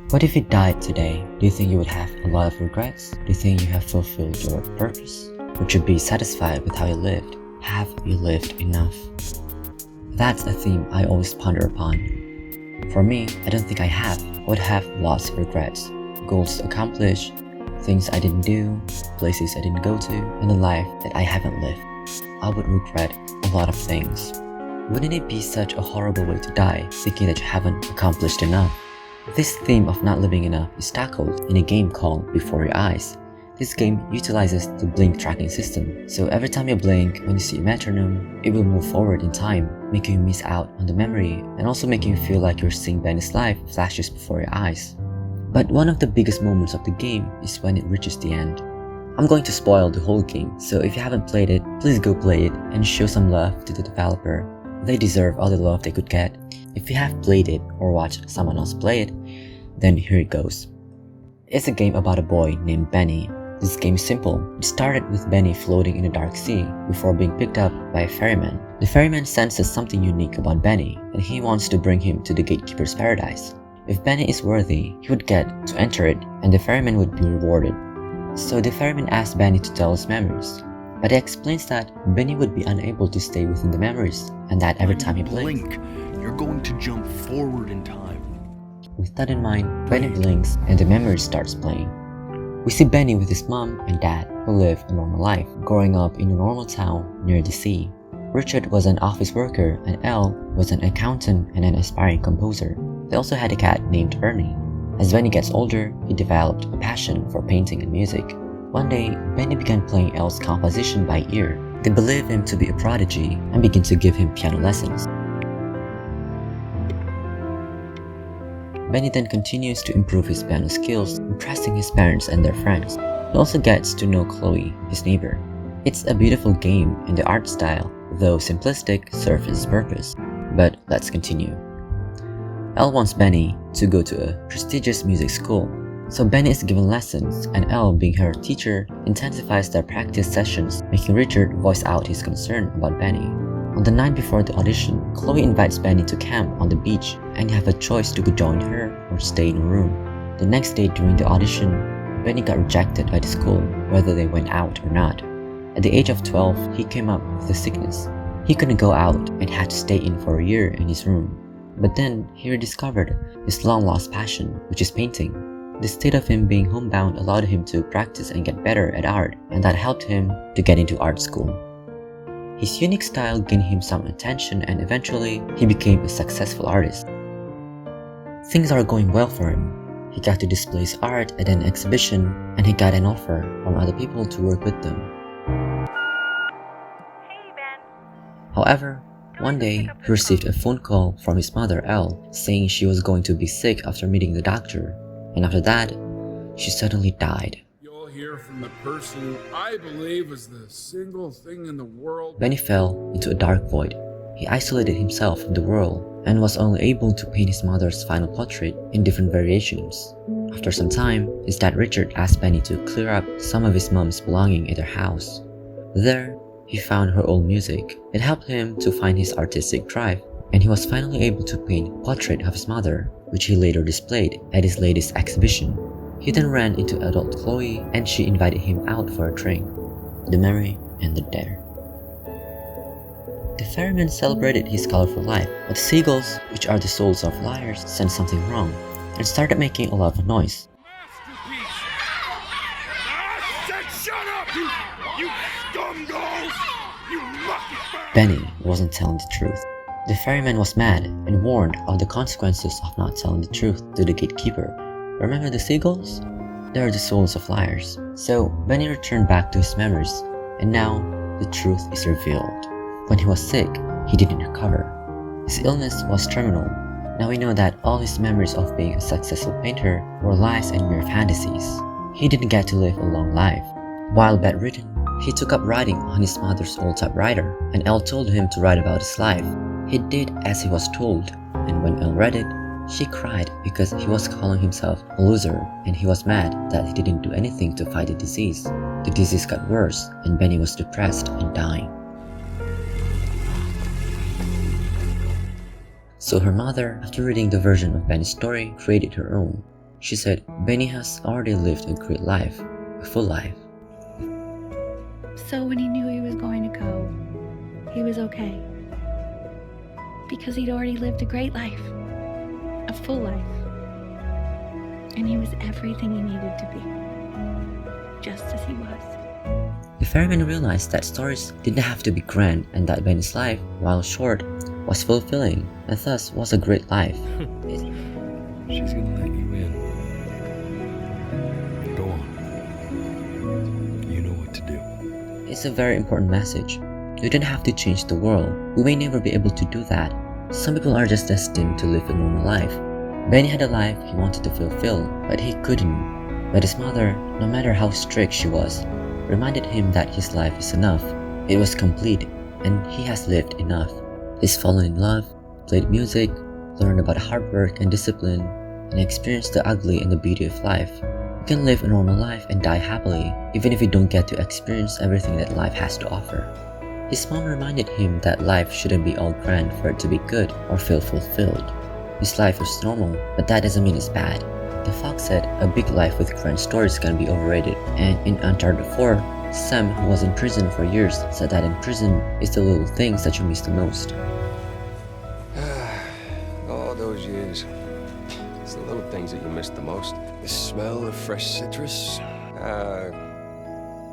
What if you died today? Do you think you would have a lot of regrets? Do you think you have fulfilled your purpose? Would you be satisfied with how you lived? Have you lived enough? That's a theme I always ponder upon. For me, I don't think I have. I would have lots of regrets, goals accomplished, things I didn't do, places I didn't go to, and a life that I haven't lived. I would regret a lot of things. Wouldn't it be such a horrible way to die, thinking that you haven't accomplished enough? This theme of not living enough is tackled in a game called Before Your Eyes. This game utilizes the blink tracking system, so every time you blink when you see a metronome, it will move forward in time, making you miss out on the memory and also making you feel like you're seeing Benny's life flashes before your eyes. But one of the biggest moments of the game is when it reaches the end. I'm going to spoil the whole game, so if you haven't played it, please go play it and show some love to the developer. They deserve all the love they could get. If you have played it or watched someone else play it, then here it goes. It's a game about a boy named Benny. This game is simple. It started with Benny floating in a dark sea before being picked up by a ferryman. The ferryman senses something unique about Benny, and he wants to bring him to the gatekeeper's paradise. If Benny is worthy, he would get to enter it, and the ferryman would be rewarded. So the ferryman asks Benny to tell his memories, but he explains that Benny would be unable to stay within the memories, and that every time he blinks, you're going to jump forward in time. With that in mind, Benny blinks and the memory starts playing. We see Benny with his mom and dad, who live a normal life, growing up in a normal town near the sea. Richard was an office worker and Elle was an accountant and an aspiring composer. They also had a cat named Ernie. As Benny gets older, he developed a passion for painting and music. One day, Benny began playing Elle's composition by ear. They believe him to be a prodigy and begin to give him piano lessons. Benny then continues to improve his piano skills, impressing his parents and their friends. He also gets to know Chloe, his neighbor. It's a beautiful game, and the art style, though simplistic, serves its purpose. But let's continue. Elle wants Benny to go to a prestigious music school, so Benny is given lessons, and Elle, being her teacher, intensifies their practice sessions, making Richard voice out his concern about Benny. On the night before the audition, Chloe invites Benny to camp on the beach, and you have a choice to go join her or stay in a room. The next day during the audition, Benny got rejected by the school, whether they went out or not. At the age of 12, he came up with a sickness. He couldn't go out and had to stay in for a year in his room. But then he rediscovered his long-lost passion, which is painting. The state of him being homebound allowed him to practice and get better at art, and that helped him to get into art school. His unique style gained him some attention, and eventually he became a successful artist. Things are going well for him. He got to display his art at an exhibition, and he got an offer from other people to work with them. Hey, Ben. However, one day he received a phone call from his mother, Elle, saying she was going to be sick after meeting the doctor, and after that, she suddenly died. You'll hear from the person who I believe is the single thing in the world. Benny fell into a dark void. He isolated himself from the world and was only able to paint his mother's final portrait in different variations. After some time, his dad Richard asked Benny to clear up some of his mom's belongings at their house. There, he found her old music. It helped him to find his artistic drive, and he was finally able to paint a portrait of his mother, which he later displayed at his latest exhibition. He then ran into adult Chloe, and she invited him out for a drink. The merry and the dare. The ferryman celebrated his colorful life, but the seagulls, which are the souls of liars, sensed something wrong and started making a lot of noise. Shut up, you scumballs! You lucky bastard! Benny wasn't telling the truth. The ferryman was mad and warned of the consequences of not telling the truth to the gatekeeper. Remember the seagulls? They are the souls of liars. So Benny returned back to his memories, and now the truth is revealed. When he was sick, he didn't recover. His illness was terminal. Now we know that all his memories of being a successful painter were lies and mere fantasies. He didn't get to live a long life. While bedridden, he took up writing on his mother's old typewriter, and Elle told him to write about his life. He did as he was told, and when Elle read it, she cried because he was calling himself a loser, and he was mad that he didn't do anything to fight the disease. The disease got worse, and Benny was depressed and dying. So her mother, after reading the version of Benny's story, created her own. She said Benny has already lived a great life, a full life. So when he knew he was going to go, he was okay. Because he'd already lived a great life, a full life. And he was everything he needed to be, just as he was. The ferryman realized that stories didn't have to be grand and that Benny's life, while short, was fulfilling and thus was a great life. She's gonna let you in. Go on. You know what to do. It's a very important message. You don't have to change the world. We may never be able to do that. Some people are just destined to live a normal life. Benny had a life he wanted to fulfill, but he couldn't. But his mother, no matter how strict she was, reminded him that his life is enough. It was complete, and he has lived enough. He's fallen in love, played music, learned about hard work and discipline, and experienced the ugly and the beauty of life. You can live a normal life and die happily, even if you don't get to experience everything that life has to offer. His mom reminded him that life shouldn't be all grand for it to be good or feel fulfilled. His life was normal, but that doesn't mean it's bad. The fox said a big life with grand stories can be overrated, and in Uncharted 4, Sam, who was in prison for years, said that in prison it's the little things that you miss the most. All those years. It's the little things that you miss the most. The smell of fresh citrus.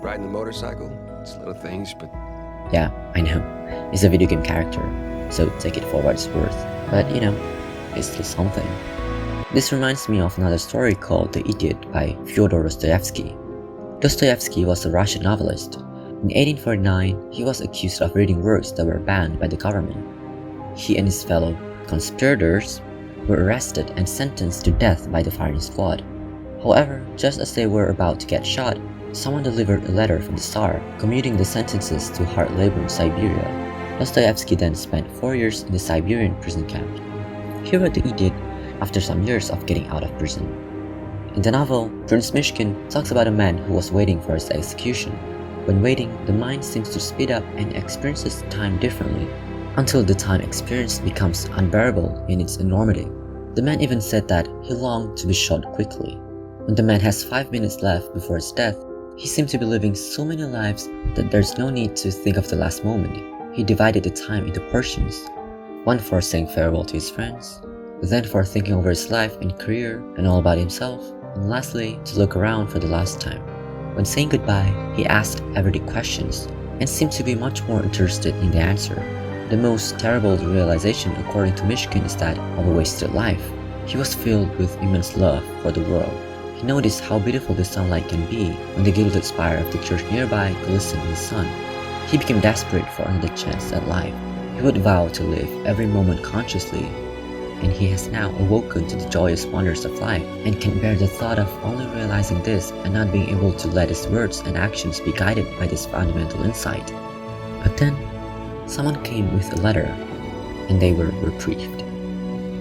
Riding the motorcycle. It's little things, but... Yeah, I know. He's a video game character, so take it for what it's worth. But you know, it's still something. This reminds me of another story called The Idiot by Fyodor Dostoevsky. Dostoevsky was a Russian novelist. In 1849, he was accused of reading works that were banned by the government. He and his fellow conspirators were arrested and sentenced to death by the firing squad. However, just as they were about to get shot, someone delivered a letter from the Tsar commuting the sentences to hard labor in Siberia. Dostoevsky then spent 4 years in the Siberian prison camp. He wrote The Idiot after some years of getting out of prison. In the novel, Prince Mishkin talks about a man who was waiting for his execution. When waiting, the mind seems to speed up and experiences time differently, until the time experienced becomes unbearable in its enormity. The man even said that he longed to be shot quickly. When the man has 5 minutes left before his death, he seemed to be living so many lives that there's no need to think of the last moment. He divided the time into portions, one for saying farewell to his friends, then for thinking over his life and career and all about himself, and lastly, to look around for the last time. When saying goodbye, he asked everyday questions and seemed to be much more interested in the answer. The most terrible realization, according to Mishkin, is that of a wasted life. He was filled with immense love for the world. He noticed how beautiful the sunlight can be when the gilded spire of the church nearby glistened in the sun. He became desperate for another chance at life. He would vow to live every moment consciously, and he has now awoken to the joyous wonders of life and can bear the thought of only realizing this and not being able to let his words and actions be guided by this fundamental insight. But then, someone came with a letter, and they were reprieved.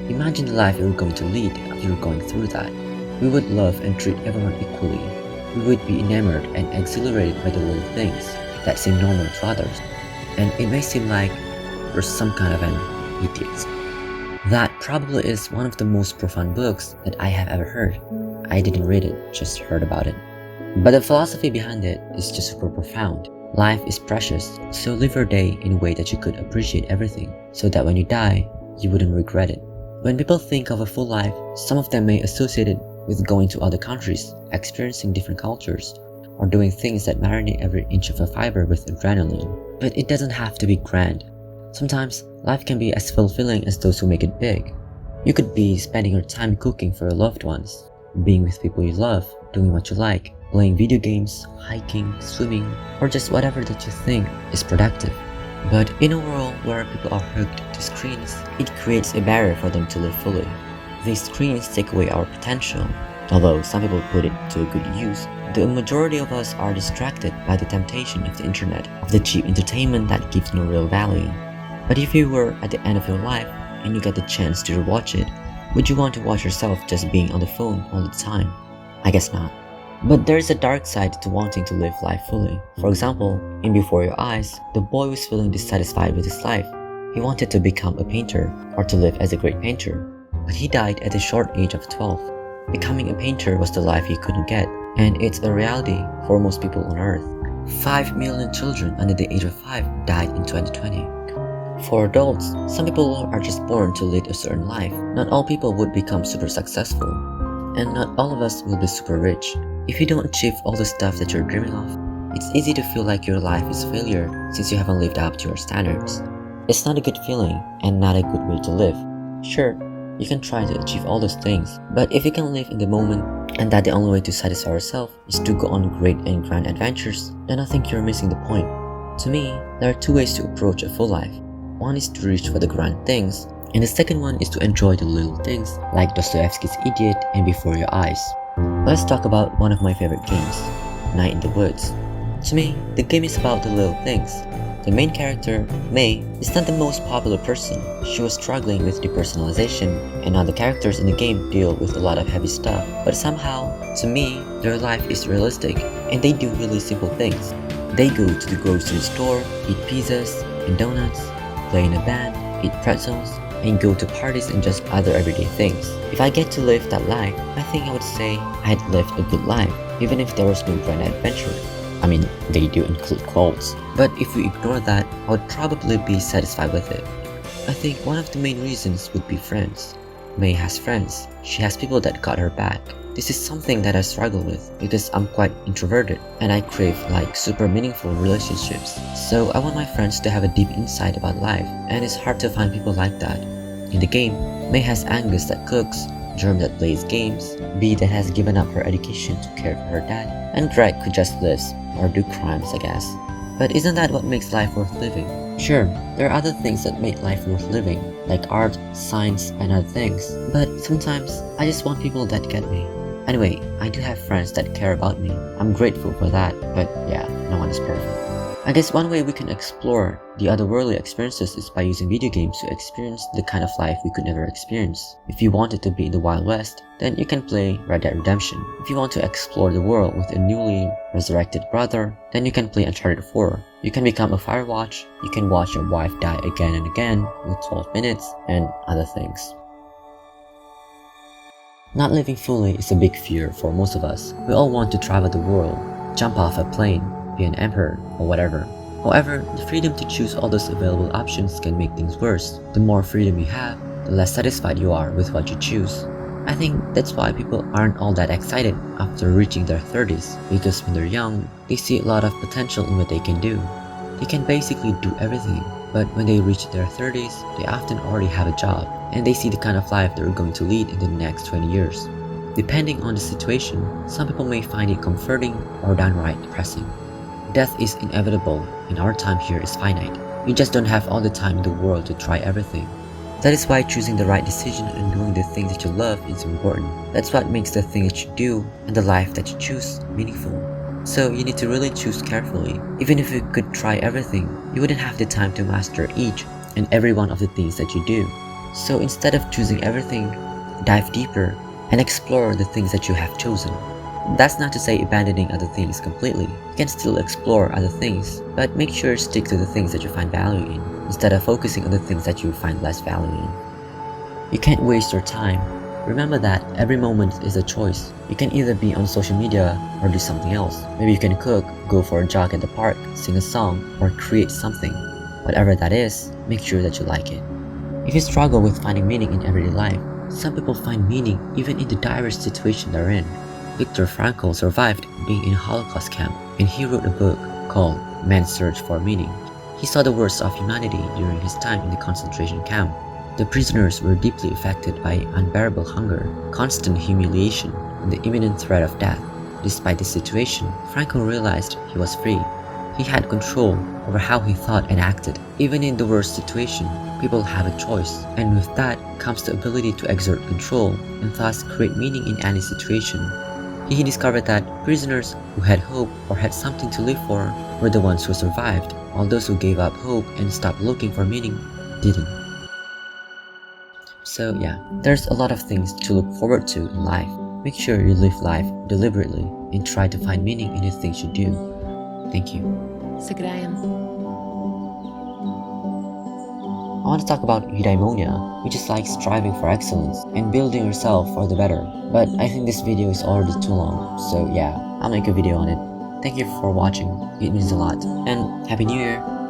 Imagine the life you were going to lead after you're going through that. We would love and treat everyone equally. We would be enamored and exhilarated by the little things that seem normal to others, and it may seem like we're some kind of an idiot. That probably is one of the most profound books that I have ever heard. I didn't read it, just heard about it. But the philosophy behind it is just super profound. Life is precious, so live your day in a way that you could appreciate everything, so that when you die, you wouldn't regret it. When people think of a full life, some of them may associate it with going to other countries, experiencing different cultures, or doing things that marinate every inch of a fiber with adrenaline. But it doesn't have to be grand. Sometimes, life can be as fulfilling as those who make it big. You could be spending your time cooking for your loved ones, being with people you love, doing what you like, playing video games, hiking, swimming, or just whatever that you think is productive. But in a world where people are hooked to screens, it creates a barrier for them to live fully. These screens take away our potential. Although some people put it to a good use, the majority of us are distracted by the temptation of the internet, of the cheap entertainment that gives no real value. But if you were at the end of your life and you get the chance to rewatch it, would you want to watch yourself just being on the phone all the time? I guess not. But there is a dark side to wanting to live life fully. For example, in Before Your Eyes, the boy was feeling dissatisfied with his life. He wanted to become a painter or to live as a great painter, but he died at the short age of 12. Becoming a painter was the life he couldn't get, and it's a reality for most people on Earth. 5 million children under the age of 5 died in 2020. For adults, some people are just born to lead a certain life. Not all people would become super successful, and not all of us will be super rich. If you don't achieve all the stuff that you're dreaming of, it's easy to feel like your life is a failure since you haven't lived up to your standards. It's not a good feeling and not a good way to live. Sure, you can try to achieve all those things, but if you can live in the moment and that the only way to satisfy yourself is to go on great and grand adventures, then I think you're missing the point. To me, there are 2 ways to approach a full life. One is to reach for the grand things, and the second one is to enjoy the little things like Dostoevsky's Idiot and Before Your Eyes. Let's talk about one of my favorite games, Night in the Woods. To me, the game is about the little things. The main character, May, is not the most popular person. She was struggling with depersonalization, and other characters in the game deal with a lot of heavy stuff. But somehow, to me, their life is realistic, and they do really simple things. They go to the grocery store, eat pizzas and donuts, play in a band, eat pretzels, and go to parties and just other everyday things. If I get to live that life, I think I would say I had lived a good life, even if there was no grand adventure. I mean, they do include quotes. But if we ignore that, I would probably be satisfied with it. I think one of the main reasons would be friends. May has friends. She has people that got her back. This is something that I struggle with because I'm quite introverted and I crave like super meaningful relationships. So I want my friends to have a deep insight about life, and it's hard to find people like that. In the game, May has Angus that cooks, Germ that plays games, Bee that has given up her education to care for her dad, and Greg who just lives or do crimes, I guess. But isn't that what makes life worth living? Sure, there are other things that make life worth living, like art, science, and other things. But sometimes, I just want people that get me. Anyway, I do have friends that care about me. I'm grateful for that, but yeah, no one is perfect. I guess one way we can explore the otherworldly experiences is by using video games to experience the kind of life we could never experience. If you wanted to be in the Wild West, then you can play Red Dead Redemption. If you want to explore the world with a newly resurrected brother, then you can play Uncharted 4. You can become a Firewatch, you can watch your wife die again and again with 12 minutes, and other things. Not living fully is a big fear for most of us. We all want to travel the world, jump off a plane, be an emperor, or whatever. However, the freedom to choose all those available options can make things worse. The more freedom you have, the less satisfied you are with what you choose. I think that's why people aren't all that excited after reaching their 30s, because when they're young, they see a lot of potential in what they can do. They can basically do everything, but when they reach their 30s, they often already have a job, and they see the kind of life they're going to lead in the next 20 years. Depending on the situation, some people may find it comforting or downright depressing. Death is inevitable, and our time here is finite. You just don't have all the time in the world to try everything. That is why choosing the right decision and doing the things that you love is important. That's what makes the thing that you do and the life that you choose meaningful. So you need to really choose carefully. Even if you could try everything, you wouldn't have the time to master each and every one of the things that you do. So instead of choosing everything, dive deeper and explore the things that you have chosen. That's not to say abandoning other things completely. You can still explore other things, but make sure to stick to the things that you find value in, instead of focusing on the things that you find less value in. You can't waste your time. Remember that every moment is a choice. You can either be on social media or do something else. Maybe you can cook, go for a jog at the park, sing a song, or create something. Whatever that is, make sure that you like it. If you struggle with finding meaning in everyday life, some people find meaning even in the direst situation they're in. Viktor Frankl survived being in a Holocaust camp, and he wrote a book called Man's Search for Meaning. He saw the worst of humanity during his time in the concentration camp. The prisoners were deeply affected by unbearable hunger, constant humiliation, and the imminent threat of death. Despite this situation, Frankl realized he was free. He had control over how he thought and acted. Even in the worst situation, people have a choice, and with that comes the ability to exert control and thus create meaning in any situation. He discovered that prisoners who had hope or had something to live for were the ones who survived, while those who gave up hope and stopped looking for meaning didn't. So yeah, there's a lot of things to look forward to in life. Make sure you live life deliberately and try to find meaning in the things you do. Thank you. Zagrajam. I want to talk about eudaimonia, which is like striving for excellence and building yourself for the better. But I think this video is already too long, so yeah, I'll make a video on it. Thank you for watching, it means a lot, and Happy New Year!